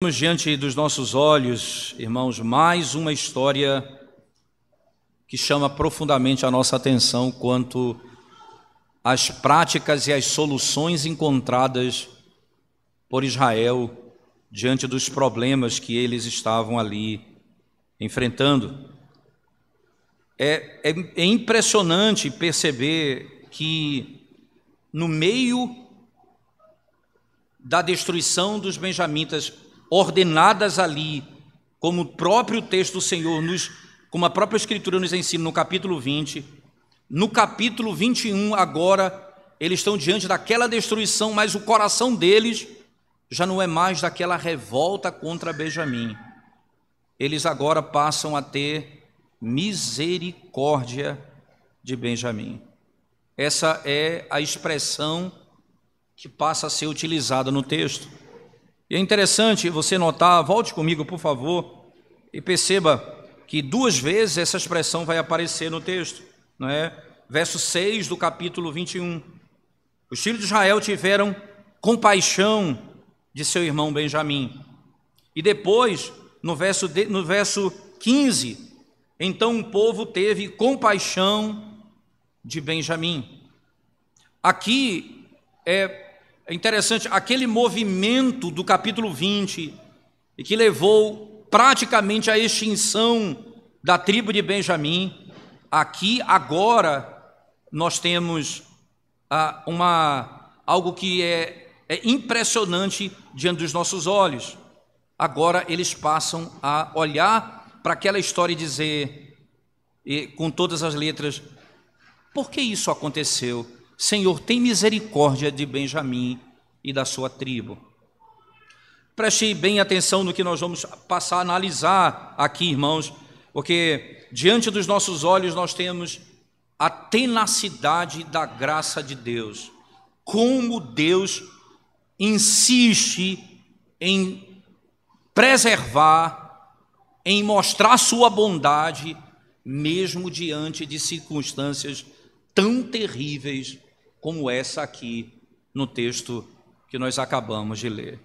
Temos diante dos nossos olhos, irmãos, mais uma história que chama profundamente a nossa atenção quanto às práticas e às soluções encontradas por Israel diante dos problemas que eles estavam ali enfrentando. É impressionante perceber que no meio da destruição dos benjamitas, ordenadas ali, como o próprio texto do Senhor, como a própria Escritura nos ensina no capítulo 20, no capítulo 21 agora, eles estão diante daquela destruição, mas o coração deles já não é mais daquela revolta contra Benjamim. Eles agora passam a ter misericórdia de Benjamim. Essa é a expressão que passa a ser utilizada no texto. E é interessante você notar, volte comigo por favor, e perceba que duas vezes essa expressão vai aparecer no texto, não é? Verso 6 do capítulo 21. Os filhos de Israel tiveram compaixão de seu irmão Benjamim. E depois, no verso 15, então o povo teve compaixão de Benjamim. Aqui é interessante, aquele movimento do capítulo 20, e que levou praticamente à extinção da tribo de Benjamim, aqui agora nós temos algo que é impressionante diante dos nossos olhos. Agora eles passam a olhar para aquela história e dizer, com todas as letras, por que isso aconteceu? Senhor, tem misericórdia de Benjamim e da sua tribo. Preste bem atenção no que nós vamos passar a analisar aqui, irmãos, porque diante dos nossos olhos nós temos a tenacidade da graça de Deus. Como Deus insiste em preservar, em mostrar sua bondade, mesmo diante de circunstâncias tão terríveis como essa aqui no texto que nós acabamos de ler.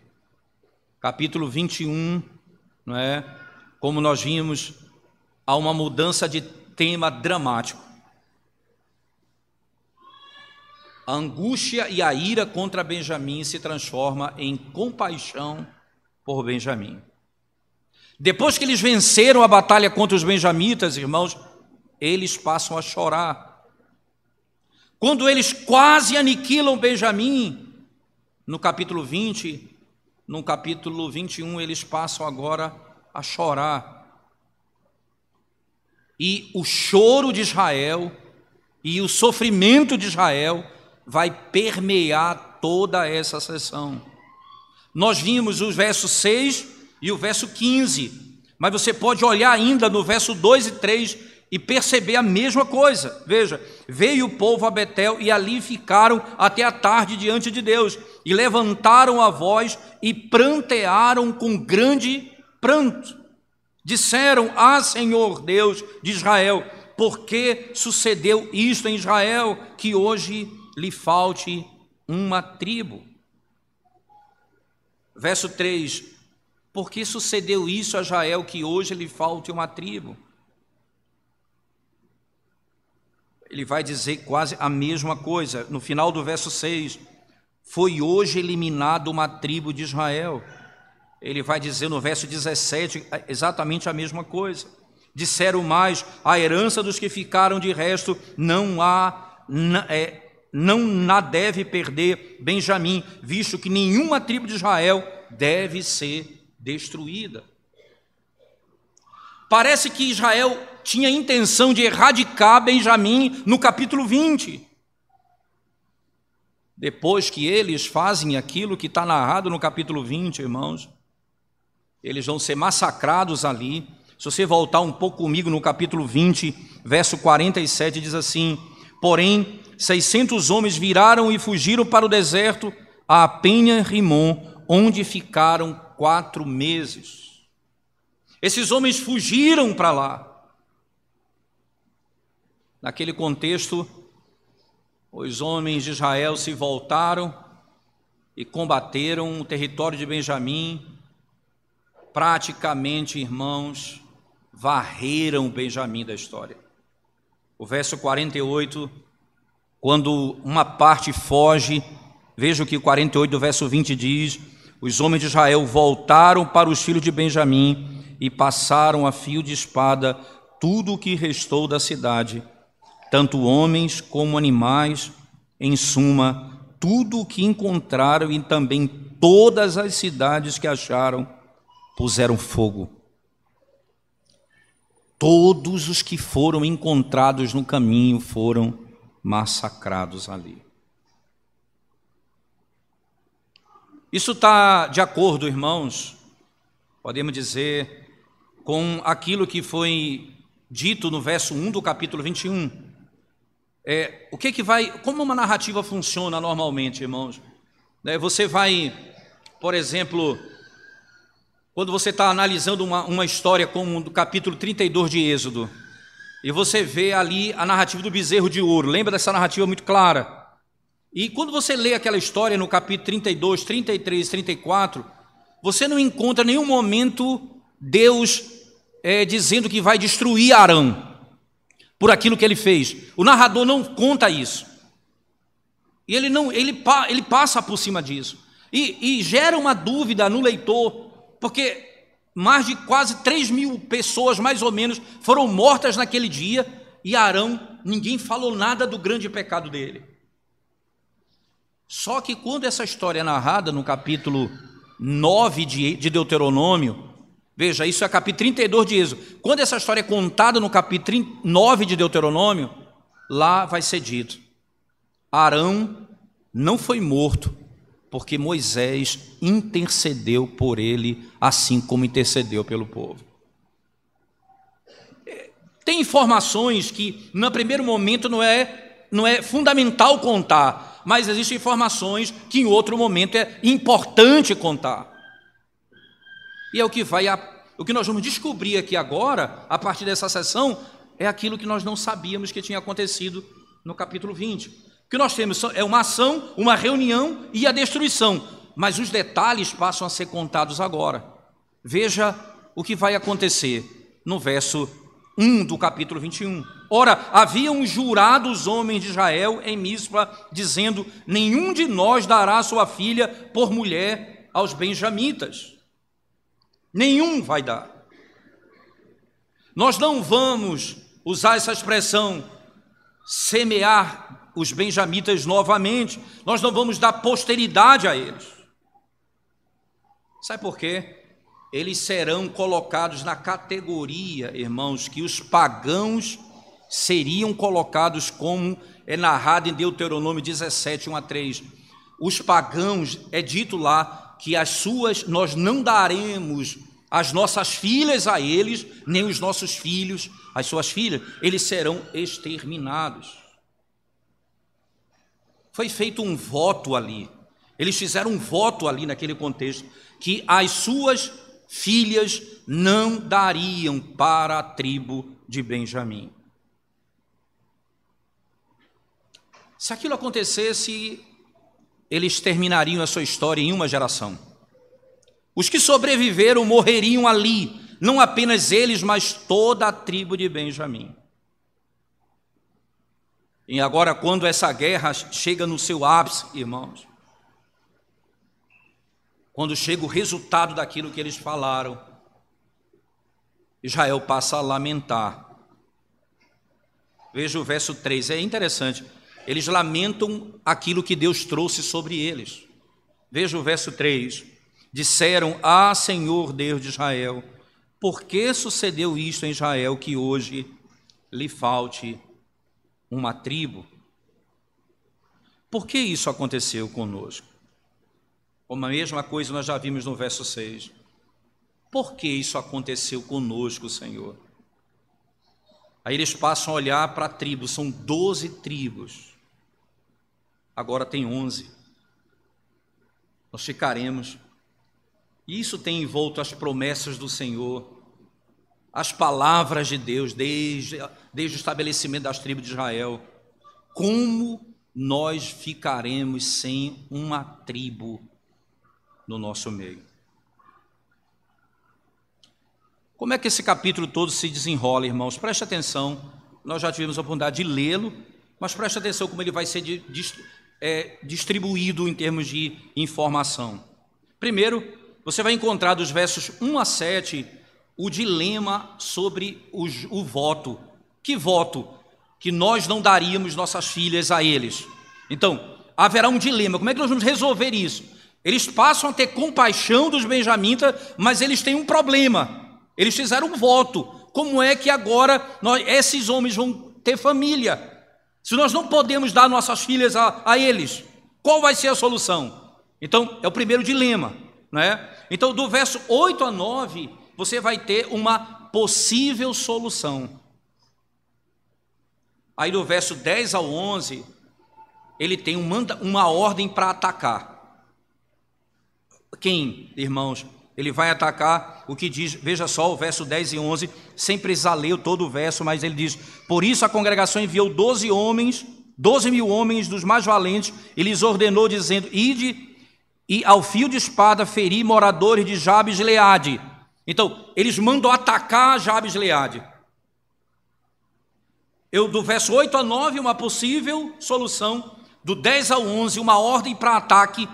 Capítulo 21, não é? Como nós vimos, há uma mudança de tema dramático. A angústia e a ira contra Benjamim se transforma em compaixão por Benjamim. Depois que eles venceram a batalha contra os benjamitas, irmãos, eles passam a chorar. Quando eles quase aniquilam Benjamim, no capítulo 20, no capítulo 21, eles passam agora a chorar. E o choro de Israel e o sofrimento de Israel vai permear toda essa sessão. Nós vimos os versos 6 e o verso 15, mas você pode olhar ainda no verso 2 e 3 e perceber a mesma coisa. Veja, veio o povo a Betel e ali ficaram até a tarde diante de Deus, e levantaram a voz e prantearam com grande pranto. Disseram: Ah, Senhor Deus de Israel, por que sucedeu isto em Israel, que hoje lhe falte uma tribo? Verso 3, por que sucedeu isso a Israel, que hoje lhe falte uma tribo? Ele vai dizer quase a mesma coisa. No final do verso 6, foi hoje eliminada uma tribo de Israel. Ele vai dizer no verso 17 exatamente a mesma coisa. Disseram mais: a herança dos que ficaram de resto não na deve perder Benjamim, visto que nenhuma tribo de Israel deve ser destruída. Parece que Israel tinha intenção de erradicar Benjamim no capítulo 20. Depois que eles fazem aquilo que está narrado no capítulo 20, irmãos, eles vão ser massacrados ali. Se você voltar um pouco comigo no capítulo 20, verso 47, diz assim: porém, 600 homens viraram e fugiram para o deserto, a Penha-Rimon, onde ficaram 4 meses. Esses homens fugiram para lá. Naquele contexto, os homens de Israel se voltaram e combateram o território de Benjamim, praticamente, irmãos, varreram Benjamim da história. O verso 48, quando uma parte foge, veja o que o 48 do verso 20 diz: os homens de Israel voltaram para os filhos de Benjamim e passaram a fio de espada tudo o que restou da cidade, tanto homens como animais, em suma, tudo o que encontraram, e também todas as cidades que acharam, puseram fogo. Todos os que foram encontrados no caminho foram massacrados ali. Isso está de acordo, irmãos, podemos dizer, com aquilo que foi dito no verso 1 do capítulo 21. Como uma narrativa funciona normalmente, irmãos? Você vai, por exemplo, quando você está analisando uma história como do capítulo 32 de Êxodo, e você vê ali a narrativa do bezerro de ouro, lembra dessa narrativa muito clara? E quando você lê aquela história no capítulo 32, 33, 34, você não encontra em nenhum momento Deus dizendo que vai destruir Arão por aquilo que ele fez. O narrador não conta isso. E ele passa por cima disso. E gera uma dúvida no leitor, porque mais de quase 3.000 pessoas, mais ou menos, foram mortas naquele dia, e Arão, ninguém falou nada do grande pecado dele. Só que quando essa história é narrada no capítulo 9 de Deuteronômio, veja, isso é capítulo 32 de Êxodo. Quando essa história é contada no capítulo 9 de Deuteronômio, lá vai ser dito: Arão não foi morto, porque Moisés intercedeu por ele, assim como intercedeu pelo povo. Tem informações que, no primeiro momento, não é fundamental contar, mas existem informações que, em outro momento, é importante contar. E é o que nós vamos descobrir aqui agora, a partir dessa sessão, é aquilo que nós não sabíamos que tinha acontecido no capítulo 20. O que nós temos é uma ação, uma reunião e a destruição, mas os detalhes passam a ser contados agora. Veja o que vai acontecer no verso 1 do capítulo 21. Ora, haviam jurado os homens de Israel em Mispa, dizendo: nenhum de nós dará sua filha por mulher aos benjamitas. Nenhum vai dar. Nós não vamos usar essa expressão, semear os benjamitas novamente. Nós não vamos dar posteridade a eles. Sabe por quê? Eles serão colocados na categoria, irmãos, que os pagãos seriam colocados, como é narrado em Deuteronômio 17, 1 a 3. Os pagãos, é dito lá, que nós não daremos as nossas filhas a eles, nem os nossos filhos, as suas filhas, eles serão exterminados. Foi feito um voto ali, eles fizeram um voto ali naquele contexto, que as suas filhas não dariam para a tribo de Benjamim. Se aquilo acontecesse, eles terminariam a sua história em uma geração. Os que sobreviveram morreriam ali, não apenas eles, mas toda a tribo de Benjamim. E agora, quando essa guerra chega no seu ápice, irmãos, quando chega o resultado daquilo que eles falaram, Israel passa a lamentar. Veja o verso 3, é interessante. Eles lamentam aquilo que Deus trouxe sobre eles. Veja o verso 3. Disseram: ah, Senhor Deus de Israel, por que sucedeu isto em Israel, que hoje lhe falte uma tribo? Por que isso aconteceu conosco? Como a mesma coisa nós já vimos no verso 6. Por que isso aconteceu conosco, Senhor? Aí eles passam a olhar para a tribo, são 12 tribos. Agora tem 11. Nós ficaremos. E isso tem envolto as promessas do Senhor, as palavras de Deus, desde o estabelecimento das tribos de Israel. Como nós ficaremos sem uma tribo no nosso meio? Como é que esse capítulo todo se desenrola, irmãos? Preste atenção, nós já tivemos a oportunidade de lê-lo, mas preste atenção como ele vai ser distribuído em termos de informação. Primeiro, você vai encontrar dos versos 1 a 7 o dilema sobre o voto. Que voto? Que nós não daríamos nossas filhas a eles. Então, haverá um dilema. Como é que nós vamos resolver isso? Eles passam a ter compaixão dos benjamitas, mas eles têm um problema. Eles fizeram um voto. Como é que agora esses homens vão ter família? Se nós não podemos dar nossas filhas a eles, qual vai ser a solução? Então, é o primeiro dilema, né? Então, do verso 8 a 9, você vai ter uma possível solução. Aí, do verso 10 ao 11, ele tem uma ordem para atacar. Quem, irmãos? Ele vai atacar o que diz, veja só o verso 10 e 11, sem precisar ler todo o verso, mas ele diz: por isso a congregação enviou 12 mil homens dos mais valentes, e lhes ordenou, dizendo: ide e ao fio de espada feri moradores de Jabes de Gileade. Então, eles mandam atacar Jabes de Gileade. Do verso 8 a 9, uma possível solução. Do 10 ao 11, uma ordem para ataque.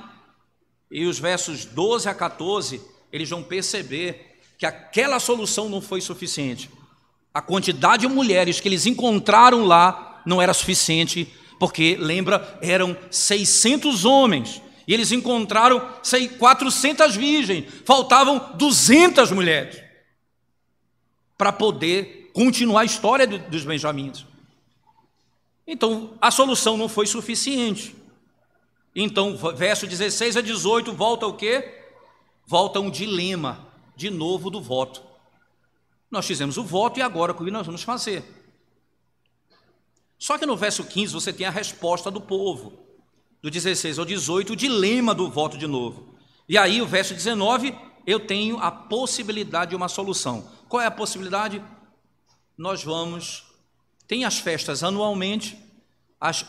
E os versos 12 a 14, eles vão perceber que aquela solução não foi suficiente. A quantidade de mulheres que eles encontraram lá não era suficiente, porque, lembra, eram 600 homens. E eles encontraram 400 virgens, faltavam 200 mulheres para poder continuar a história dos benjamins. Então, a solução não foi suficiente. Então, verso 16 a 18, volta o quê? Volta um dilema, de novo, do voto. Nós fizemos o voto e agora o que nós vamos fazer? Só que no verso 15 você tem a resposta do povo. Do 16 ao 18, o dilema do voto de novo. E aí, o verso 19, eu tenho a possibilidade de uma solução. Qual é a possibilidade? Tem as festas anualmente,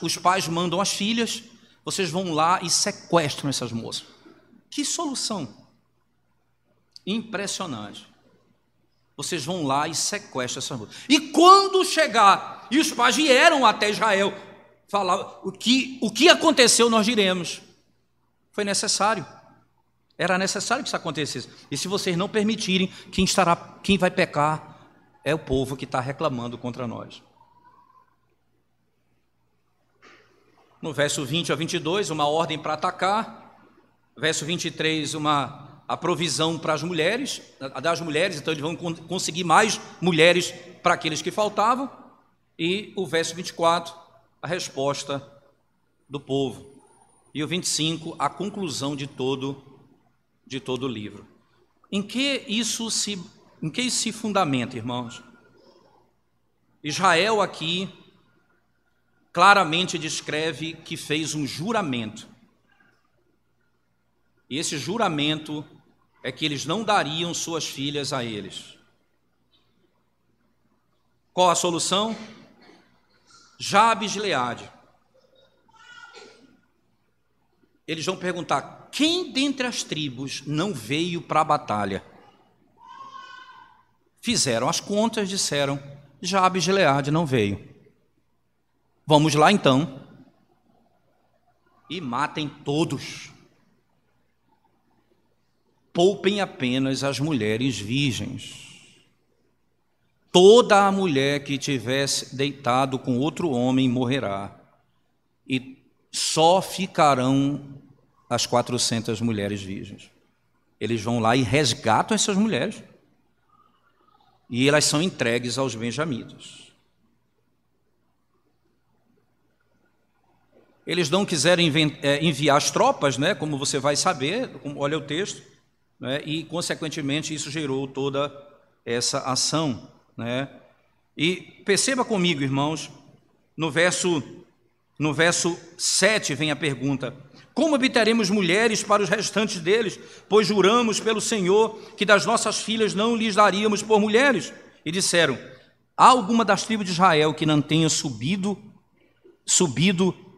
os pais mandam as filhas, vocês vão lá e sequestram essas moças. Que solução impressionante. Vocês vão lá e sequestram essas moças. E quando chegar, e os pais vieram até Israel, falar o que aconteceu, nós diremos. Foi necessário. Era necessário que isso acontecesse. E se vocês não permitirem, quem vai pecar é o povo que está reclamando contra nós. No verso 20 a 22, uma ordem para atacar. Verso 23, a provisão para as mulheres, das mulheres, então eles vão conseguir mais mulheres para aqueles que faltavam. E o verso 24, a resposta do povo. E o 25, a conclusão de todo o livro. Em que isso se fundamenta, irmãos? Israel aqui claramente descreve que fez um juramento. E esse juramento é que eles não dariam suas filhas a eles. Qual a solução? Jabes de Gileade. Eles vão perguntar: quem dentre as tribos não veio para a batalha? Fizeram as contas, disseram: Jabes de Gileade não veio. Vamos lá então e matem todos. Poupem apenas as mulheres virgens. Toda a mulher que tivesse deitado com outro homem morrerá, e só ficarão as 400 mulheres virgens. Eles vão lá e resgatam essas mulheres, e elas são entregues aos benjamitas. Eles não quiseram enviar as tropas, né, como você vai saber, olha o texto, né, e, consequentemente, isso gerou toda essa ação, né? E perceba comigo, irmãos, no verso 7 vem a pergunta: como obteremos mulheres para os restantes deles? Pois juramos pelo Senhor que das nossas filhas não lhes daríamos por mulheres. E disseram: há alguma das tribos de Israel que não tenha subido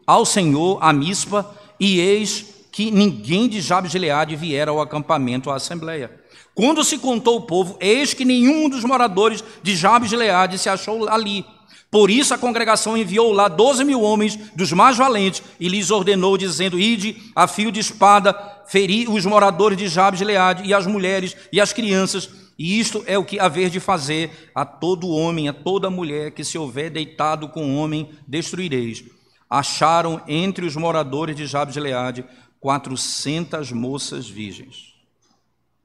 ao Senhor a Mispa? E eis que ninguém de Jabes de Gileade viera ao acampamento, à assembleia. Quando se contou o povo, eis que nenhum dos moradores de Jabes de Gileade se achou ali. Por isso a congregação enviou lá 12.000 homens dos mais valentes e lhes ordenou, dizendo: ide a fio de espada, feri os moradores de Jabes de Gileade e as mulheres e as crianças, e isto é o que haver de fazer a todo homem, a toda mulher que se houver deitado com homem, destruireis. Acharam entre os moradores de Jabes de Gileade 400 moças virgens.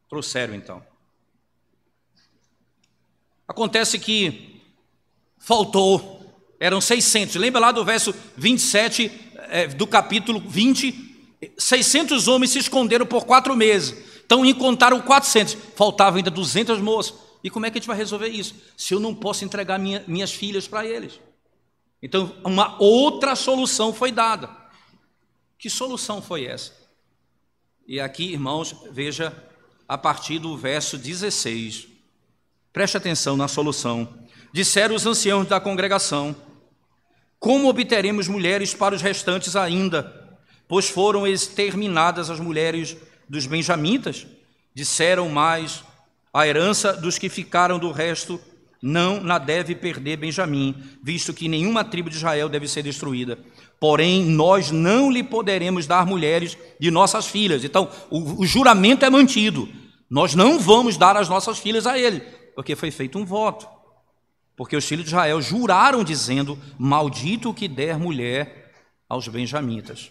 Trouxeram então. Acontece que faltou, eram 600, lembra lá do verso 27 do capítulo 20, 600 homens se esconderam por 4 meses, então encontraram 400, faltavam ainda 200 moças. E como é que a gente vai resolver isso? Se eu não posso entregar minhas filhas para eles? Então uma outra solução foi dada. Que solução foi essa? E aqui, irmãos, veja a partir do verso 16, preste atenção na solução. Disseram os anciãos da congregação: como obteremos mulheres para os restantes ainda? Pois foram exterminadas as mulheres dos benjamitas. Disseram mais: a herança dos que ficaram do resto não na deve perder Benjamim, visto que nenhuma tribo de Israel deve ser destruída. Porém, nós não lhe poderemos dar mulheres de nossas filhas. Então, o juramento é mantido. Nós não vamos dar as nossas filhas a ele, porque foi feito um voto. Porque os filhos de Israel juraram, dizendo: maldito o que der mulher aos benjamitas.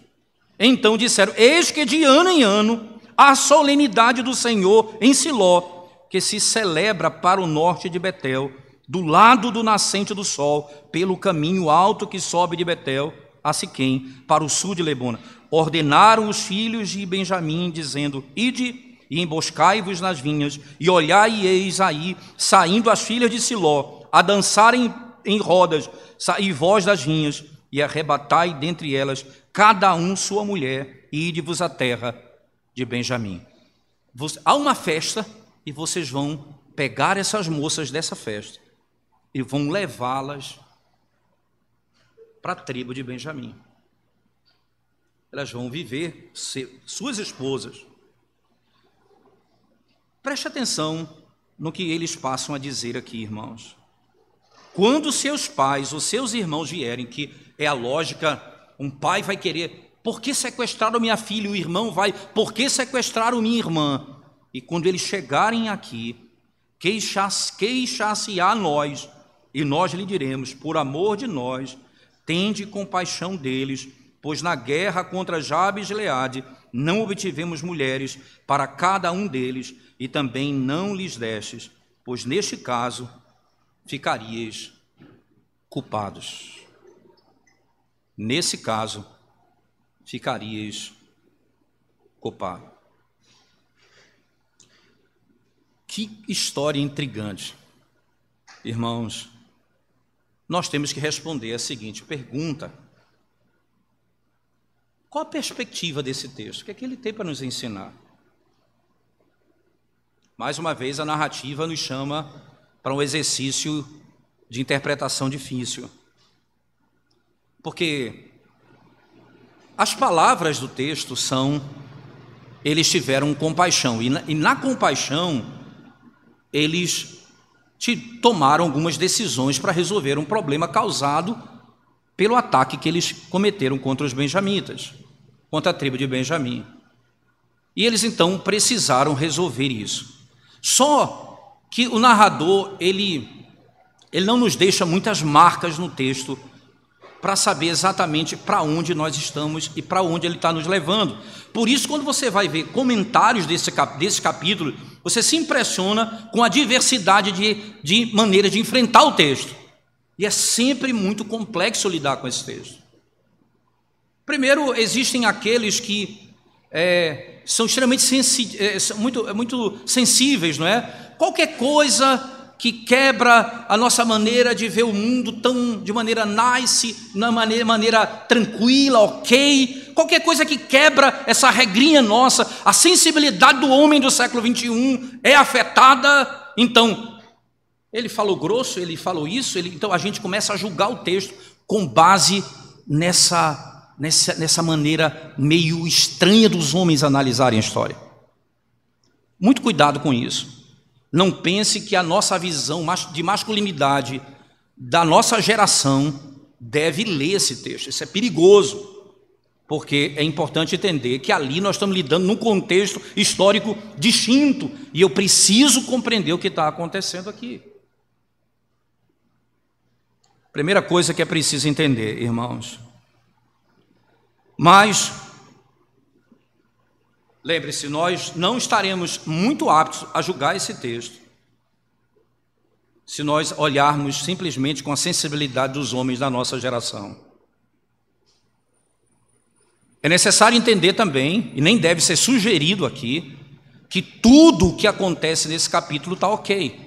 Então disseram: eis que de ano em ano a solenidade do Senhor em Siló, que se celebra para o norte de Betel, do lado do nascente do sol, pelo caminho alto que sobe de Betel a Siquém, para o sul de Lebona. Ordenaram os filhos de Benjamim, dizendo: ide e emboscai-vos nas vinhas, e olhai e eis aí, saindo as filhas de Siló, a dançarem em rodas, saí vós das vinhas, e arrebatai dentre elas cada um sua mulher, e ide-vos à terra de Benjamim. Há uma festa, e vocês vão pegar essas moças dessa festa, e vão levá-las para a tribo de Benjamim. Elas vão viver, ser suas esposas. Preste atenção no que eles passam a dizer aqui, irmãos. Quando seus pais ou seus irmãos vierem, que é a lógica, um pai vai querer: por que sequestraram minha filha? O irmão vai: por que sequestraram minha irmã? E quando eles chegarem aqui, queixar-se a nós, e nós lhe diremos: por amor de nós, tende compaixão deles, pois na guerra contra Jabes de Gileade não obtivemos mulheres para cada um deles, e também não lhes destes, pois neste caso ficarias culpados. Nesse caso, ficarias culpado. Que história intrigante. Irmãos, nós temos que responder a seguinte pergunta: qual a perspectiva desse texto? O que é que ele tem para nos ensinar? Mais uma vez, a narrativa nos chama para um exercício de interpretação difícil. Porque as palavras do texto são: eles tiveram compaixão, e na compaixão eles tomaram algumas decisões para resolver um problema causado pelo ataque que eles cometeram contra os benjamitas, contra a tribo de Benjamim. E eles então precisaram resolver isso. Só que o narrador, ele não nos deixa muitas marcas no texto para saber exatamente para onde nós estamos e para onde ele está nos levando. Por isso, quando você vai ver comentários desse capítulo, você se impressiona com a diversidade de maneiras de enfrentar o texto. E é sempre muito complexo lidar com esse texto. Primeiro, existem aqueles que são extremamente muito sensíveis, não é? Qualquer coisa que quebra a nossa maneira de ver o mundo de maneira nice, de maneira tranquila, ok. Qualquer coisa que quebra essa regrinha nossa, a sensibilidade do homem do século XXI é afetada. Então, ele falou grosso, ele falou isso, então a gente começa a julgar o texto com base nessa maneira meio estranha dos homens analisarem a história. Muito cuidado com isso. Não pense que a nossa visão de masculinidade da nossa geração deve ler esse texto. Isso é perigoso, porque é importante entender que ali nós estamos lidando num contexto histórico distinto, e eu preciso compreender o que está acontecendo aqui. Primeira coisa que é preciso entender, irmãos. Mas, lembre-se, nós não estaremos muito aptos a julgar esse texto se nós olharmos simplesmente com a sensibilidade dos homens da nossa geração. É necessário entender também, e nem deve ser sugerido aqui, que tudo o que acontece nesse capítulo está ok.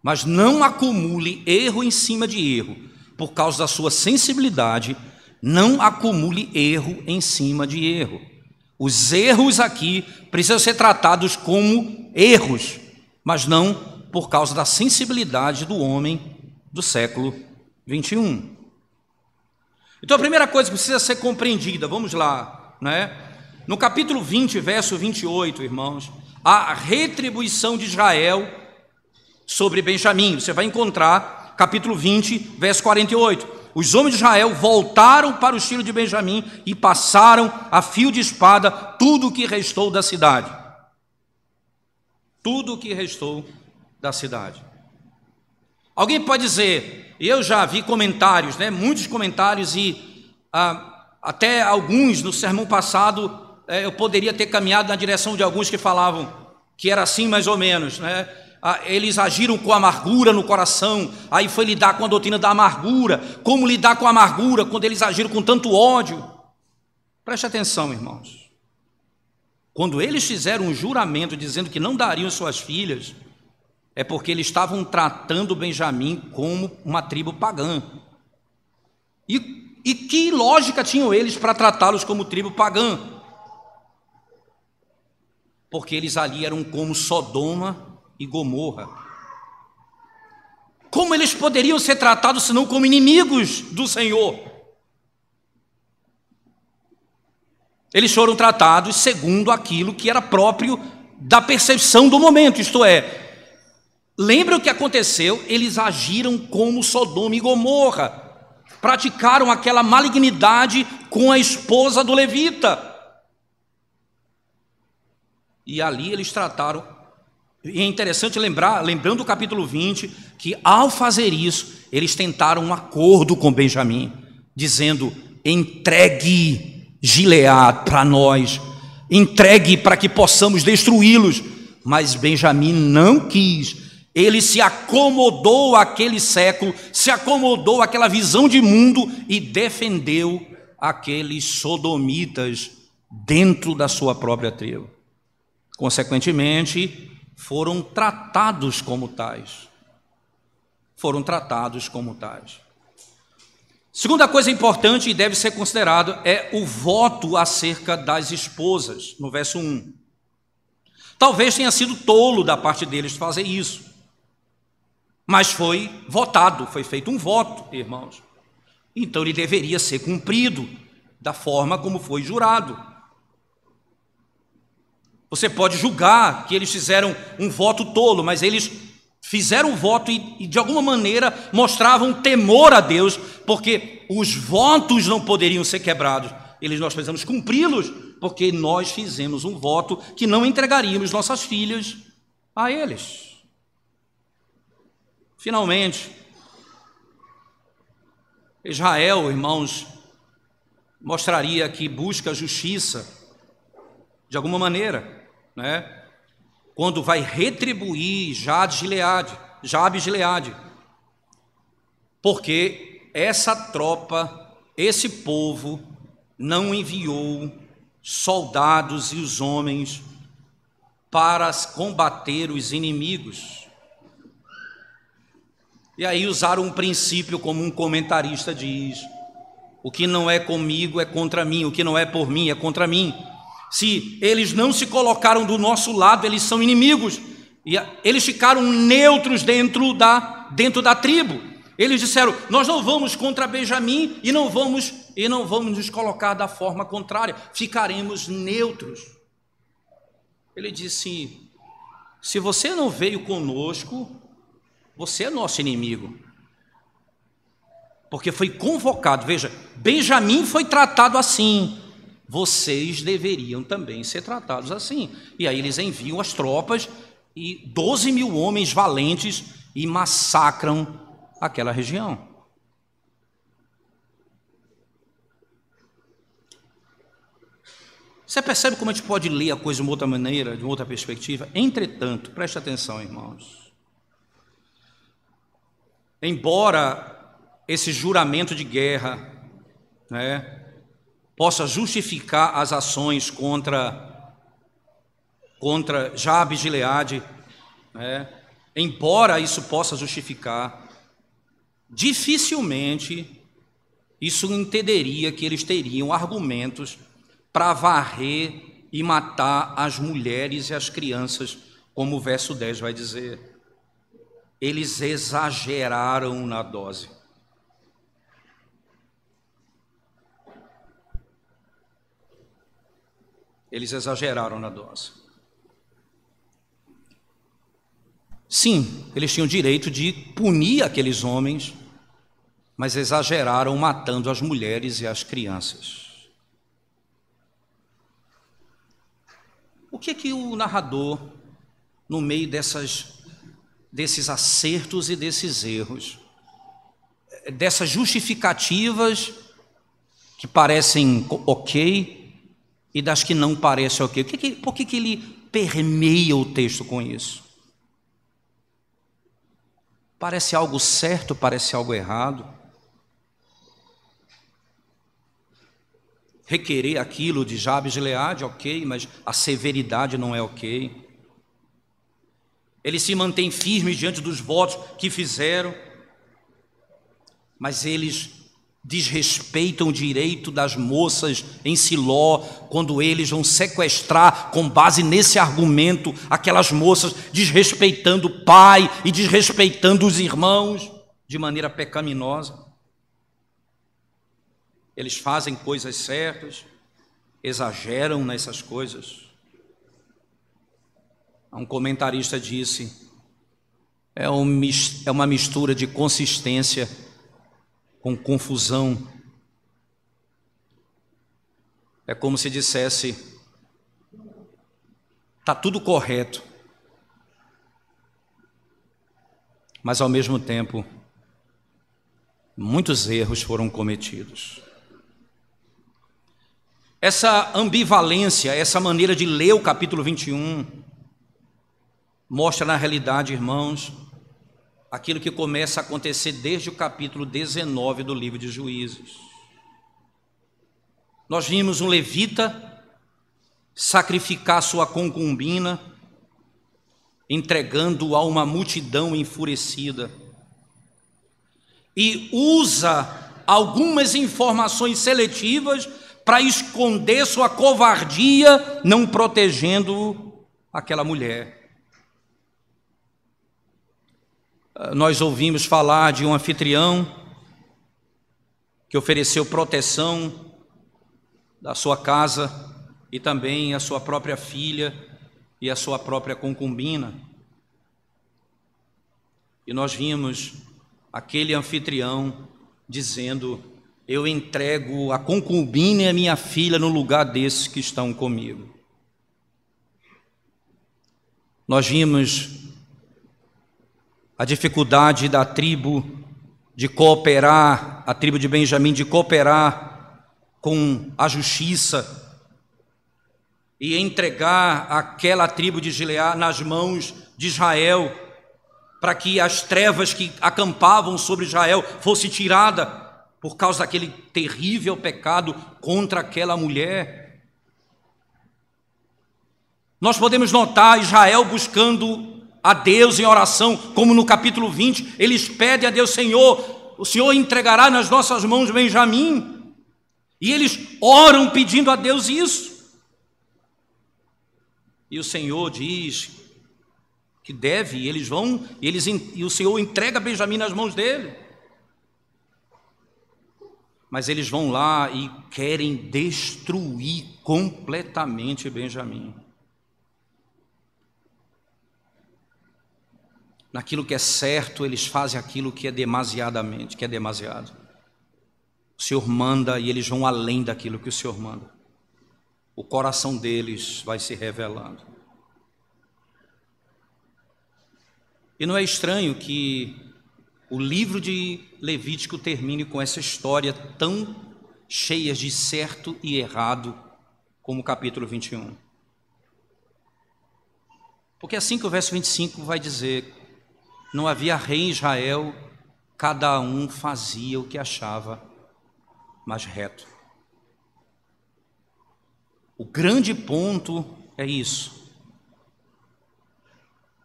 Mas não acumule erro em cima de erro. Por causa da sua sensibilidade, não acumule erro em cima de erro. Os erros aqui precisam ser tratados como erros, mas não por causa da sensibilidade do homem do século 21. Então a primeira coisa que precisa ser compreendida, vamos lá, né? No capítulo 20, verso 28, irmãos, a retribuição de Israel sobre Benjamim. Você vai encontrar capítulo 20, verso 48. Os homens de Israel voltaram para os filhos de Benjamim e passaram a fio de espada tudo o que restou da cidade. Tudo o que restou da cidade. Alguém pode dizer, eu já vi comentários, né, muitos comentários, e até alguns no sermão passado, eu poderia ter caminhado na direção de alguns que falavam que era assim mais ou menos, né? Eles agiram com amargura no coração, aí foi lidar com a doutrina da amargura. Como lidar com a amargura quando eles agiram com tanto ódio? Preste atenção, irmãos. Quando eles fizeram um juramento dizendo que não dariam suas filhas, é porque eles estavam tratando Benjamim como uma tribo pagã. E que lógica tinham eles para tratá-los como tribo pagã? Porque eles ali eram como Sodoma e Gomorra. Como eles poderiam ser tratados senão como inimigos do Senhor? Eles foram tratados segundo aquilo que era próprio da percepção do momento, isto é, lembra o que aconteceu? Eles agiram como Sodoma e Gomorra, praticaram aquela malignidade com a esposa do levita, e ali eles trataram. E é interessante lembrando o capítulo 20, que ao fazer isso, eles tentaram um acordo com Benjamim, dizendo, entregue Gileade para nós, entregue para que possamos destruí-los. Mas Benjamim não quis, ele se acomodou àquele século, se acomodou àquela visão de mundo e defendeu aqueles sodomitas dentro da sua própria tribo. Consequentemente, foram tratados como tais. Foram tratados como tais. Segunda coisa importante e deve ser considerado é o voto acerca das esposas, no verso 1. Talvez tenha sido tolo da parte deles fazer isso, mas foi votado, foi feito um voto, irmãos. Então ele deveria ser cumprido da forma como foi jurado. Você pode julgar que eles fizeram um voto tolo, mas eles fizeram um voto e de alguma maneira mostravam temor a Deus, porque os votos não poderiam ser quebrados. Nós precisamos cumpri-los, porque nós fizemos um voto que não entregaríamos nossas filhas a eles. Finalmente, Israel, irmãos, mostraria que busca justiça de alguma maneira, né? Quando vai retribuir Jabe Gileade, porque essa tropa, esse povo não enviou soldados e os homens para combater os inimigos. E aí usaram um princípio como um comentarista diz: o que não é comigo é contra mim, o que não é por mim é contra mim. Se eles não se colocaram do nosso lado, eles são inimigos. E eles ficaram neutros dentro da tribo. Eles disseram, nós não vamos contra Benjamim e não vamos nos colocar da forma contrária. Ficaremos neutros. Ele disse: se você não veio conosco, você é nosso inimigo. Porque foi convocado, veja, Benjamim foi tratado assim, vocês deveriam também ser tratados assim. E aí eles enviam as tropas e 12 mil homens valentes e massacram aquela região. Você percebe como a gente pode ler a coisa de uma outra maneira, de uma outra perspectiva? Entretanto, preste atenção, irmãos. Embora esse juramento de guerra, né, possa justificar as ações contra Jabes de Gileade, né, embora isso possa justificar, dificilmente isso entenderia que eles teriam argumentos para varrer e matar as mulheres e as crianças, como o verso 10 vai dizer. Eles exageraram na dose. Eles exageraram na dose. Sim, eles tinham o direito de punir aqueles homens, mas exageraram matando as mulheres e as crianças. O que o narrador, no meio desses acertos e desses erros, dessas justificativas que parecem ok e das que não parecem ok, por que ele permeia o texto com isso? Parece algo certo, parece algo errado. Requerer aquilo de Jabes de Gileade, ok, mas a severidade não é ok. Eles se mantêm firmes diante dos votos que fizeram, mas eles desrespeitam o direito das moças em Siló, quando eles vão sequestrar, com base nesse argumento, aquelas moças, desrespeitando o pai e desrespeitando os irmãos, de maneira pecaminosa. Eles fazem coisas certas, exageram nessas coisas. Um comentarista disse: é uma mistura de consistência com confusão. É como se dissesse: está tudo correto, mas ao mesmo tempo muitos erros foram cometidos. Essa ambivalência, essa maneira de ler o capítulo 21, mostra na realidade, irmãos, aquilo que começa a acontecer desde o capítulo 19 do livro de Juízes. Nós vimos um levita sacrificar sua concubina, entregando a uma multidão enfurecida, e usa algumas informações seletivas para esconder sua covardia, não protegendo aquela mulher. Nós ouvimos falar de um anfitrião que ofereceu proteção da sua casa e também a sua própria filha e a sua própria concubina. E nós vimos aquele anfitrião dizendo: eu entrego a concubina e a minha filha no lugar desses que estão comigo. Nós vimos a dificuldade da tribo de cooperar, a tribo de Benjamim de cooperar com a justiça e entregar aquela tribo de Gileade nas mãos de Israel, para que as trevas que acampavam sobre Israel fossem tiradas por causa daquele terrível pecado contra aquela mulher. Nós podemos notar Israel buscando a Deus em oração, como no capítulo 20, eles pedem a Deus: Senhor, o Senhor entregará nas nossas mãos Benjamim. E eles oram pedindo a Deus isso. E o Senhor diz que deve, e eles vão, e o Senhor entrega Benjamim nas mãos dele. Mas eles vão lá e querem destruir completamente Benjamim. naquilo que é certo, eles fazem aquilo que é demasiadamente, que é demasiado. O Senhor manda e eles vão além daquilo que o Senhor manda. O coração deles vai se revelando. E não é estranho que o livro de Levítico termine com essa história tão cheia de certo e errado como o capítulo 21. Porque assim que o verso 25 vai dizer: não havia rei em Israel, cada um fazia o que achava mais reto. O grande ponto é isso.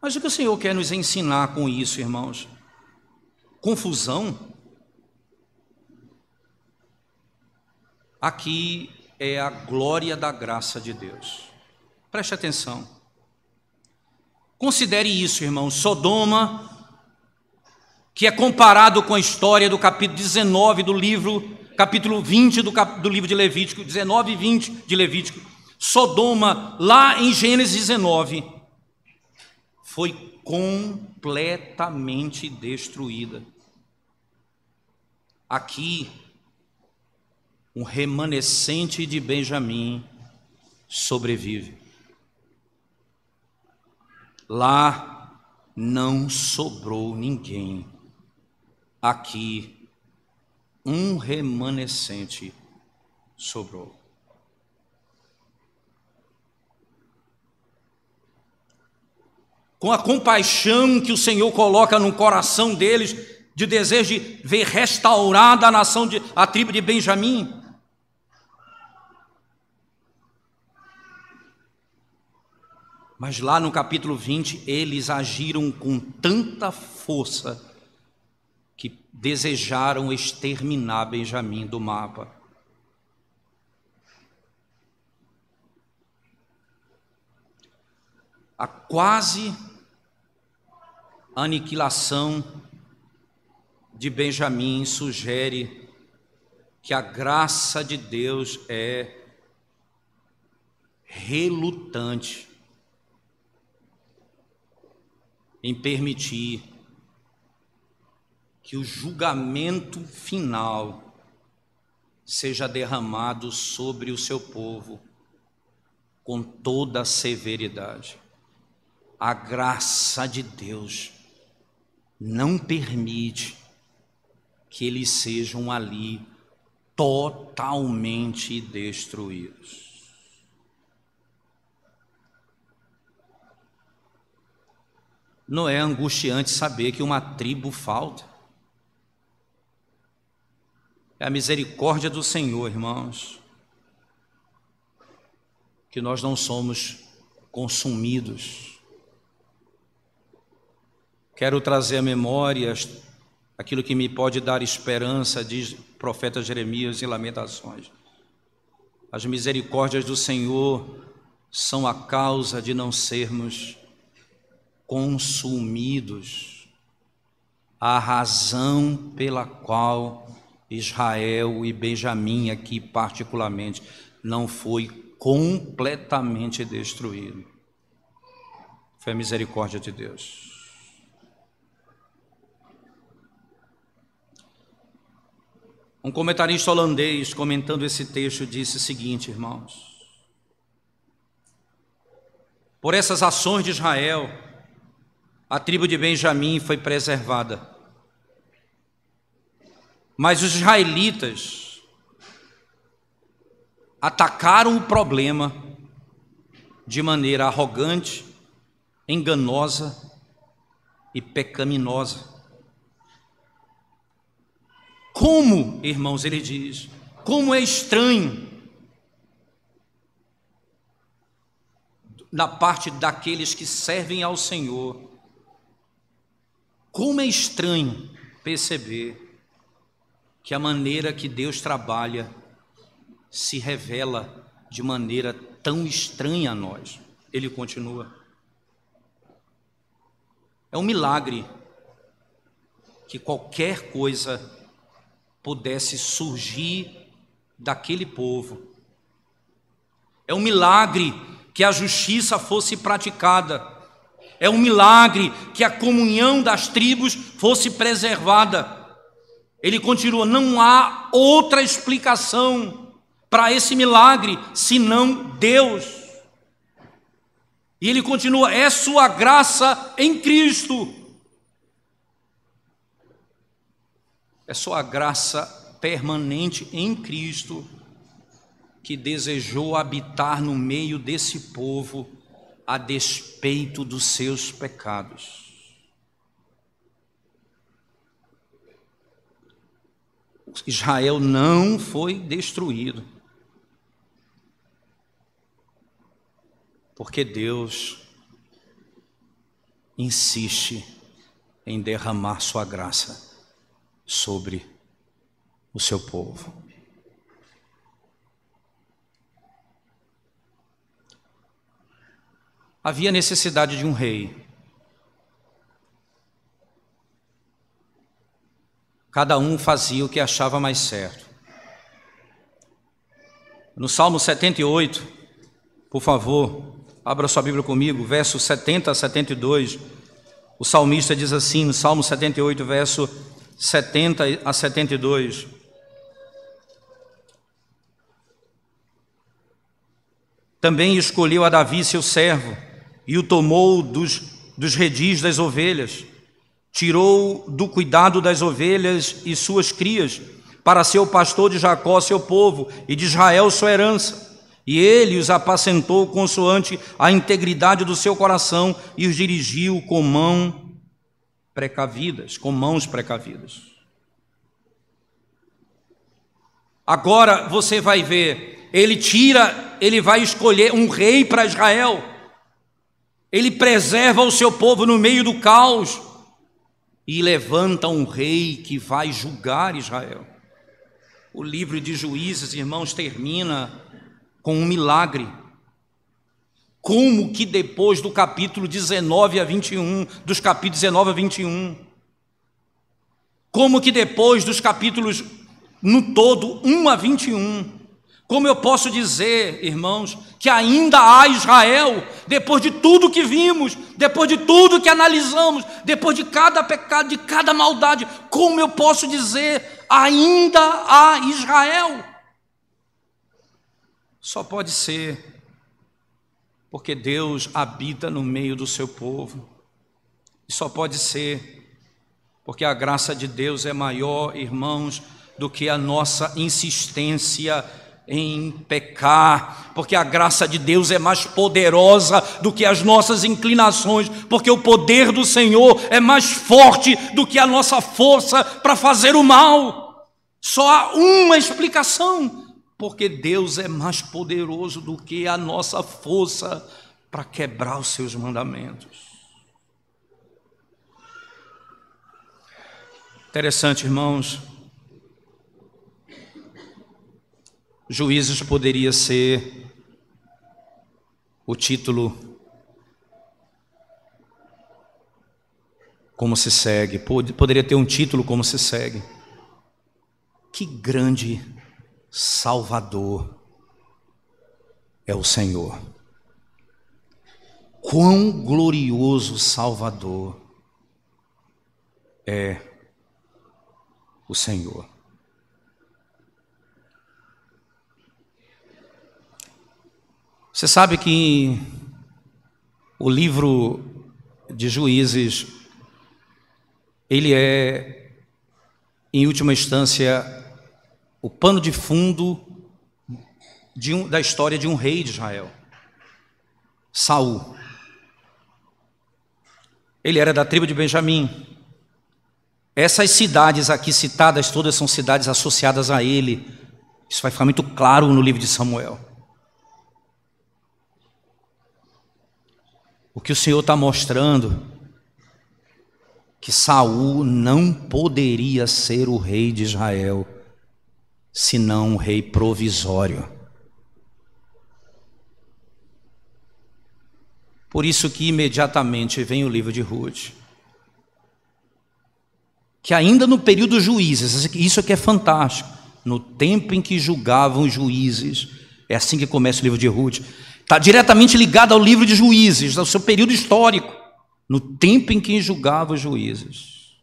Mas o que o Senhor quer nos ensinar com isso, irmãos? Confusão? Aqui é a glória da graça de Deus. Preste atenção. Considere isso, irmãos. Sodoma, que é comparado com a história do capítulo 19 do livro, capítulo 20 do livro de Levítico, 19 e 20 de Levítico. Sodoma, lá em Gênesis 19, foi completamente destruída. Aqui, um remanescente de Benjamim sobrevive. Lá não sobrou ninguém. Aqui, um remanescente sobrou. Com a compaixão que o Senhor coloca no coração deles, de desejo de ver restaurada a nação, a tribo de Benjamim. Mas lá no capítulo 20, eles agiram com tanta força que desejaram exterminar Benjamim do mapa. A quase aniquilação de Benjamim sugere que a graça de Deus é relutante em permitir que o julgamento final seja derramado sobre o seu povo com toda a severidade. A graça de Deus não permite que eles sejam ali totalmente destruídos. Não é angustiante saber que uma tribo falta? É a misericórdia do Senhor, irmãos, que nós não somos consumidos. Quero trazer à memória aquilo que me pode dar esperança, diz o profeta Jeremias em Lamentações. As misericórdias do Senhor são a causa de não sermos consumidos, a razão pela qual Israel e Benjamim aqui particularmente não foi completamente destruído. Foi a misericórdia de Deus. Um comentarista holandês, comentando esse texto, disse o seguinte, irmãos: por essas ações de Israel, a tribo de Benjamim foi preservada. Mas os israelitas atacaram o problema de maneira arrogante, enganosa e pecaminosa. Como, irmãos, ele diz, como é estranho na parte daqueles que servem ao Senhor, como é estranho perceber que a maneira que Deus trabalha se revela de maneira tão estranha a nós. Ele continua. É um milagre que qualquer coisa pudesse surgir daquele povo. É um milagre que a justiça fosse praticada. É um milagre que a comunhão das tribos fosse preservada. Ele continua: não há outra explicação para esse milagre senão Deus. E ele continua: é sua graça em Cristo. É sua graça permanente em Cristo que desejou habitar no meio desse povo a despeito dos seus pecados. Israel não foi destruído, porque Deus insiste em derramar sua graça sobre o seu povo. Havia necessidade de um rei. Cada um fazia o que achava mais certo. No Salmo 78, por favor, abra sua Bíblia comigo, versos 70 a 72. O salmista diz assim, no Salmo 78, verso 70 a 72. Também escolheu a Davi, seu servo, e o tomou dos redis das ovelhas, tirou do cuidado das ovelhas e suas crias, para ser o pastor de Jacó, seu povo, e de Israel, sua herança. E ele os apacentou consoante a integridade do seu coração, e os dirigiu com mãos precavidas. Agora você vai ver, ele vai escolher um rei para Israel. Ele preserva o seu povo no meio do caos e levanta um rei que vai julgar Israel. O livro de Juízes, irmãos, termina com um milagre. Como que depois do capítulo 19 a 21, dos capítulos 19 a 21, como que depois dos capítulos no todo 1 a 21, como eu posso dizer, irmãos, que ainda há Israel, depois de tudo que vimos, depois de tudo que analisamos, depois de cada pecado, de cada maldade, como eu posso dizer, ainda há Israel? Só pode ser porque Deus habita no meio do seu povo. E só pode ser porque a graça de Deus é maior, irmãos, do que a nossa insistência em pecar, porque a graça de Deus é mais poderosa do que as nossas inclinações, porque o poder do Senhor é mais forte do que a nossa força para fazer o mal. Só há uma explicação: porque Deus é mais poderoso do que a nossa força para quebrar os seus mandamentos. Interessante, irmãos. Juízes poderia ser o título como se segue, poderia ter um título como se segue: que grande Salvador é o Senhor. Quão glorioso Salvador é o Senhor. Você sabe que o livro de Juízes, ele é, em última instância, o pano de fundo da história de um rei de Israel, Saul. Ele era da tribo de Benjamim. Essas cidades aqui citadas todas são cidades associadas a ele. Isso vai ficar muito claro no livro de Samuel. O que o Senhor está mostrando, que Saul não poderia ser o rei de Israel, senão um rei provisório. Por isso que imediatamente vem o livro de Ruth, que ainda no período dos juízes, isso aqui é fantástico, no tempo em que julgavam os juízes, é assim que começa o livro de Ruth, está diretamente ligado ao livro de Juízes, ao seu período histórico. no tempo em que julgava os juízes.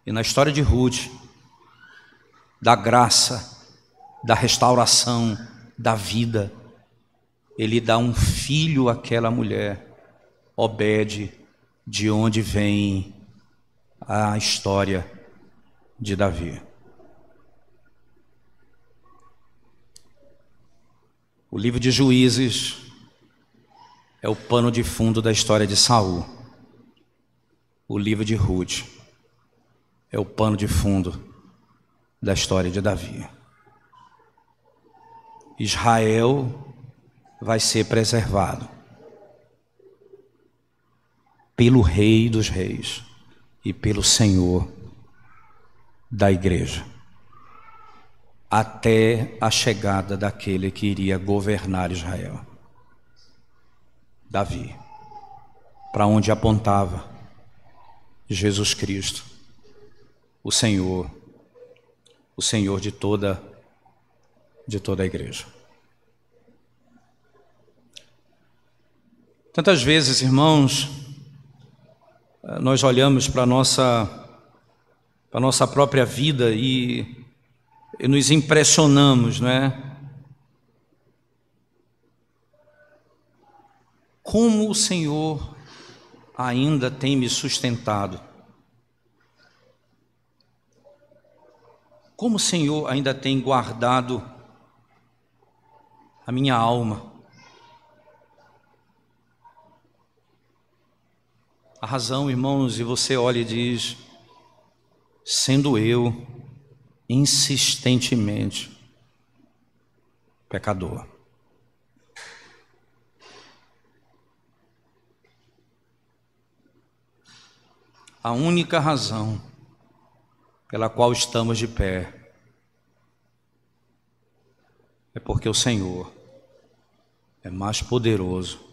E na história de Ruth, da graça, da restauração, da vida, ele dá um filho àquela mulher, Obed, de onde vem a história de Davi. O livro de Juízes é o pano de fundo da história de Saul. O livro de Ruth é o pano de fundo da história de Davi. Israel vai ser preservado pelo Rei dos Reis e pelo Senhor da igreja, até a chegada daquele que iria governar Israel, Davi, para onde apontava Jesus Cristo, o Senhor de toda a igreja. Tantas vezes, irmãos, nós olhamos para a nossa própria vida e nos impressionamos, não é? Como o Senhor ainda tem me sustentado. Como o Senhor ainda tem guardado a minha alma. A razão, irmãos, e você olha e diz, sendo eu insistentemente pecador. A única razão pela qual estamos de pé é porque o Senhor é mais poderoso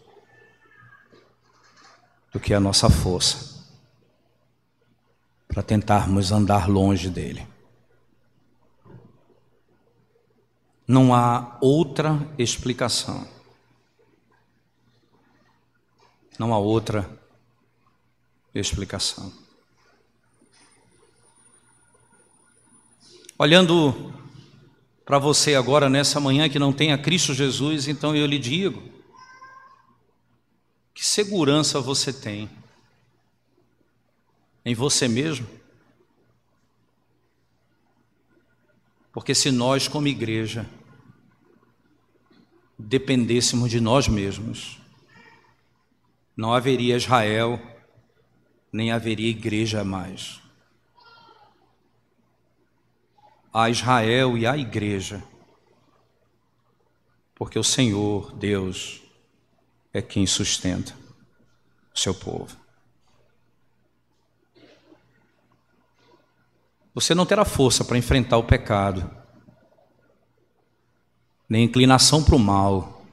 do que a nossa força para tentarmos andar longe dele. Não há outra explicação. Não há outra explicação. Olhando para você agora nessa manhã que não tem a Cristo Jesus, então eu lhe digo, que segurança você tem em você mesmo? Porque se nós como igreja dependêssemos de nós mesmos, não haveria Israel, nem haveria igreja mais. A Israel e a igreja, porque o Senhor, Deus, é quem sustenta o seu povo. Você não terá força para enfrentar o pecado, nem inclinação para o mal,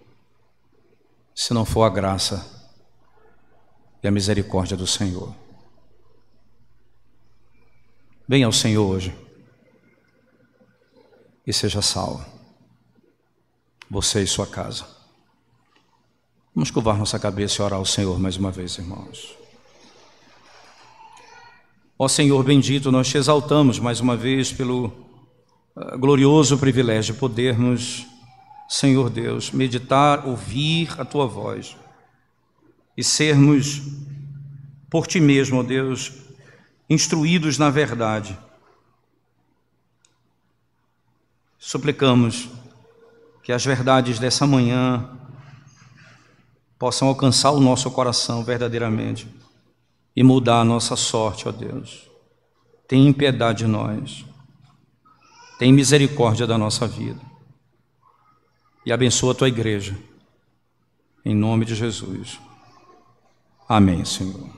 se não for a graça e a misericórdia do Senhor. Venha ao Senhor hoje e seja salvo, você e sua casa. Vamos curvar nossa cabeça e orar ao Senhor mais uma vez, irmãos. Ó Senhor bendito, nós te exaltamos mais uma vez pelo glorioso privilégio de podermos, Senhor Deus, meditar, ouvir a Tua voz e sermos por Ti mesmo, ó Deus, instruídos na verdade. Suplicamos que as verdades dessa manhã possam alcançar o nosso coração verdadeiramente e mudar a nossa sorte, ó Deus. Tem piedade de nós, tem misericórdia da nossa vida e abençoa a Tua igreja, em nome de Jesus. Amém, Senhor.